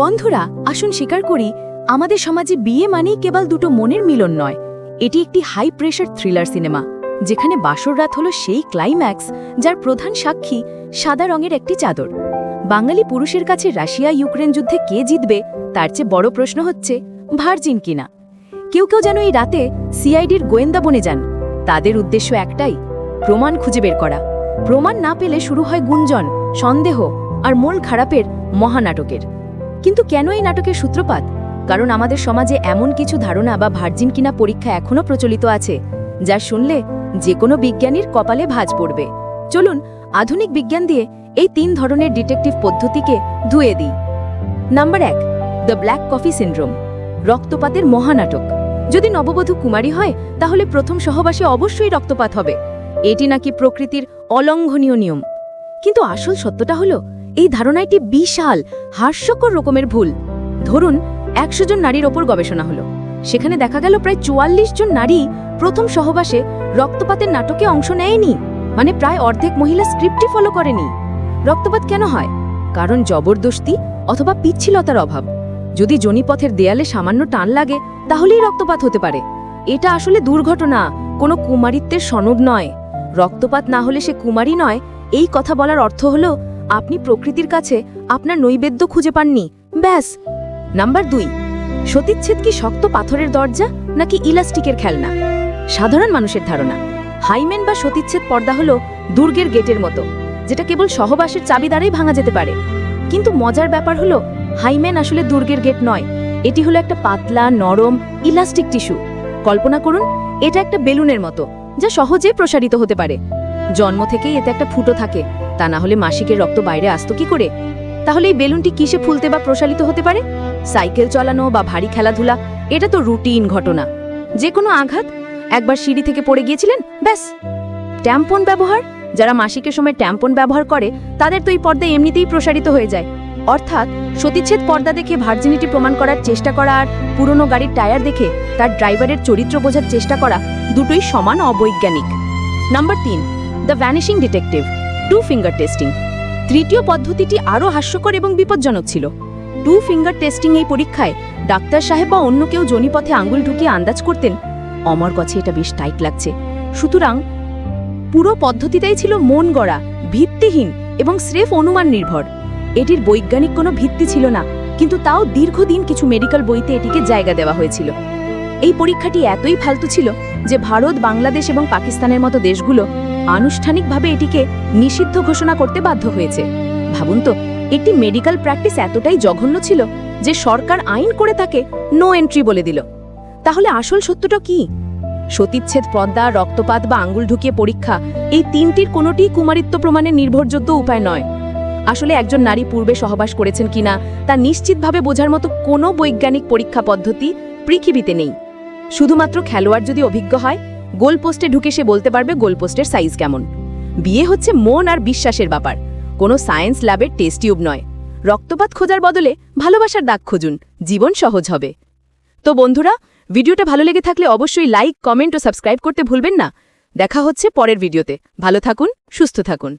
বন্ধুরা, আসুন স্বীকার করি, আমাদের সমাজে বিয়ে মানেই কেবল দুটো মনের মিলন নয়, এটি একটি হাই প্রেশার থ্রিলার সিনেমা, যেখানে বাসর রাত হলো সেই ক্লাইম্যাক্স যার প্রধান সাক্ষী সাদা রঙের একটি চাদর। বাঙালি পুরুষের কাছে রাশিয়া ইউক্রেন যুদ্ধে কে জিতবে তার চেয়ে বড় প্রশ্ন হচ্ছে ভার্জিন কিনা। কেউ কেউ যেন এই রাতে সিআইডির গোয়েন্দা বনে যান। তাদের উদ্দেশ্য একটাই, প্রমাণ খুঁজে বের করা। প্রমাণ না পেলে শুরু হয় গুঞ্জন, সন্দেহ আর মূল খারাপের মহানাটকের। কিন্তু কেন এই নাটকের সূত্রপাত? কারণ আমাদের সমাজে এমন কিছু ধারণা বা ভার্জিন কিনা পরীক্ষা এখনও প্রচলিত আছে, যা শুনলে যে কোনো বিজ্ঞানীর কপালে ভাঁজ পড়বে। চলুন আধুনিক বিজ্ঞান দিয়ে এই 3 ধরনের ডিটেকটিভ পদ্ধতিকে ধুয়ে দিই। Number 1, the black coffee syndrome, রক্তপাতের মহানাটক। যদি নববধূ কুমারী হয় তাহলে প্রথম সহবাসে অবশ্যই রক্তপাত হবে, এটি নাকি প্রকৃতির অলঙ্ঘনীয় নিয়ম। কিন্তু আসল সত্যটা হলো এই ধারণাটি বিশাল হাস্যকর রকমের ভুল। ধরুন 100 জন নারীর ওপর গবেষণা হলো, সেখানে দেখা গেল প্রায় 44 জন নারী প্রথম সহবাসে রক্তপাতের নাটকে অংশ নেয়নি, মানে প্রায় অর্ধেক মহিলা স্ক্রিপ্টই ফলো করেনি। রক্তপাত কেন হয়? কারণ জবরদস্তি অথবা পিচ্ছিলতার অভাব। যদি যোনিপথের দেয়ালে সামান্য টান লাগে তাহলেই রক্তপাত হতে পারে। এটা আসলে দুর্ঘটনা, কোনো কুমারিত্বের সনদ নয়। রক্তপাত না হলে সে কুমারী নয়, এই কথা বলার অর্থ হলো আপনি প্রকৃতির কাছে আপনার নৈবেদ্য খুঁজে পাননি, ব্যাস। নাম্বার 2, সতীচ্ছেদ কি শক্ত পাথরের দরজা নাকি ইলাস্টিকের খেলনা? সাধারণ মানুষের ধারণা হাইমেন বা সতীচ্ছেদ পর্দা হলো দুর্গের গেটের মতো, যেটা কেবল সহবাসের চাবি দ্বারাই ভাঙা যেতে পারে। কিন্তু মজার ব্যাপার হলো হাইমেন আসলে দুর্গের গেট নয়, এটি হলো একটা পাতলা নরম ইলাস্টিক টিস্যু। কল্পনা করুন, এটা একটা বেলুনের মতো, যা সহজে প্রসারিত হতে পারে। জন্ম থেকেই এতে একটা ফুটো থাকে, তা না হলে মাসিকের রক্ত বাইরে আসতো কি করে? তাহলে এই বেলুনটি কিসে ফুলতে বা প্রসারিত হতে পারে? সাইকেল চালানো বা ভারী খেলাধুলা, এটা তো রুটিন ঘটনা। যে কোনো আঘাত, একবার সিঁড়ি থেকে পড়ে গিয়েছিলেন, ব্যাস। ট্যাম্পন ব্যবহার, যারা মাসিকের সময় ট্যাম্পন ব্যবহার করে তাদের তো এই পর্দা এমনিতেই প্রসারিত হয়ে যায়। অর্থাৎ সতীচ্ছেদ পর্দা দেখে ভার্জিনিটি প্রমাণ করার চেষ্টা করা আর পুরনো গাড়ির টায়ার দেখে তার ড্রাইভারের চরিত্র বোঝার চেষ্টা করা দুটোই সমান অবৈজ্ঞানিক। Number 3, the vanishing detective, 2 finger testing. তৃতীয় পদ্ধতিটি আরও হাস্যকর এবং বিপজ্জনক ছিল। 2 ফিঙ্গার টেস্টিং এই পরীক্ষায় ডাক্তার সাহেব বা অন্য কেউ যোনিপথে আঙুল ঢুকিয়ে আন্দাজ করতেন, আমার কাছে এটা বেশ টাইট লাগছে। সুতরাং পুরো পদ্ধতিটাই ছিল মন গড়া, ভিত্তিহীন এবং স্রেফ অনুমান নির্ভর। এটির বৈজ্ঞানিক কোনো ভিত্তি ছিল না, কিন্তু তাও দীর্ঘদিন কিছু মেডিকেল বইতে এটিকে জায়গা দেওয়া হয়েছিল। এই পরীক্ষাটি এতই ফালতু ছিল যে ভারত, বাংলাদেশ এবং পাকিস্তানের মতো দেশগুলো আনুষ্ঠানিকভাবে এটিকে নিষিদ্ধ ঘোষণা করতে বাধ্য হয়েছে। ভাবুন তো, একটি মেডিকেল প্র্যাকটিস এতটাই জঘন্য ছিল যে সরকার আইন করে তাকে নো এন্ট্রি বলে দিল। তাহলে আসল সত্যটা কি? সতীচ্ছেদ, পর্দা, রক্তপাত বা আঙ্গুল ঢুকিয়ে পরীক্ষা, এই 3টির কোনোটিই কুমারিত্ব প্রমাণের নির্ভরযোগ্য উপায় নয়। আসলে একজন নারী পূর্বে সহবাস করেছেন কিনা তা নিশ্চিতভাবে বোঝার মতো কোনো বৈজ্ঞানিক পরীক্ষা পদ্ধতি পৃথিবীতে নেই। শুধুমাত্র খেলোয়াড় যদি অভিজ্ঞ হয়, গোলপোস্টে ঢুকে সে বলতে পারবে গোলপোস্টের সাইজ কেমন। বিয়ে হচ্ছে মন আর বিশ্বাসের ব্যাপার, কোনো সায়েন্স ল্যাবের টেস্ট টিউব নয়। রক্তপাত খোঁজার বদলে ভালোবাসার দাগ খুঁজুন, জীবন সহজ হবে। তো বন্ধুরা, ভিডিওটা ভালো লেগে থাকলে অবশ্যই লাইক, কমেন্ট ও সাবস্ক্রাইব করতে ভুলবেন না। দেখা হচ্ছে পরের ভিডিওতে। ভালো থাকুন, সুস্থ থাকুন।